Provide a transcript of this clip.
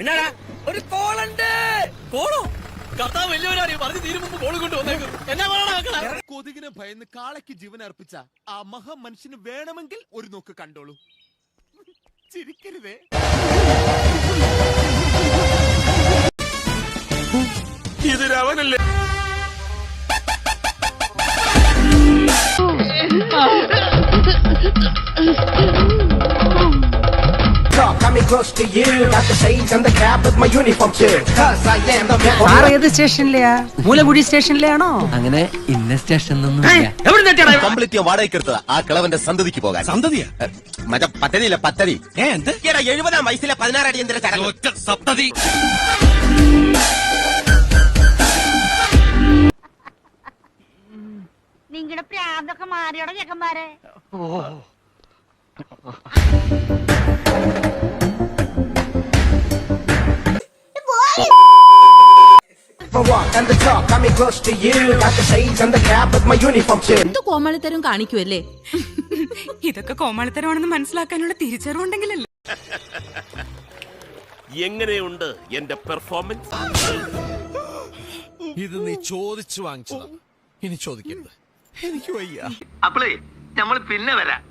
എന്നാടാ ഒരു കോളുണ്ട്. കോളോ? കർത്താവ് വലിയവരാണ് പറഞ്ഞു തീരും മുമ്പ് കോള് കൊണ്ട് വന്നേക്കും. എന്നാ വേണം? കൊതുകിനെ ഭയന്ന് കാളയ്ക്ക് ജീവൻ അർപ്പിച്ച ആ മഹാ മനുഷ്യന് വേണമെങ്കിൽ ഒരു നോക്ക് കണ്ടോളൂ. ചിരിക്കരുതേ. ഇത് രാവണല്ലേ? Coming close to you, got the shades and the cap with my uniform too. Cause I am the man. Sir ഏത് സ്റ്റേഷനിലെയാ? മൂലമുടി സ്റ്റേഷനിലാണോ? അങ്ങനെ ഇന്ന സ്റ്റേഷനൊന്നും കംപ്ലീറ്റ് വാടകയ്ക്ക് എടുത്തതാ ആ കിളവന്റെ സന്തതിക്ക് പോകാൻ. സന്തതിയാ? മറ്റേ പദ്ധതിയില്ല പദ്ധതി. എന്ത്? 70-ാം വയസ്സിലെ 16 അടിയന്തര ചടങ്ങ്. സപ്തതി. നിങ്ങളുടെ പ്രാന്തൊക്കെ മാറിയോടെ ചെക്കന്മാരെ. For walk and the talk, coming close to you, got the shades and the cap with my uniform too. എന്ത് കോമാളിത്തരം കാണിക്കുമല്ലേ? ഇതൊക്കെ കോമാളിത്തരമാണെന്ന് മനസ്സിലാക്കാനുള്ള തിരിച്ചറിവുണ്ടെങ്കിലല്ലേ. എങ്ങനെയുണ്ട് എന്റെ പെർഫോമൻസ്? ഇത് നീ ചോദിച്ചു വാങ്ങിച്ചതാ, ഇനി ചോദിക്കരുത്. എനിക്ക് വയ്യ. അപ്പളേ നമ്മൾ പിന്നെ വരാം.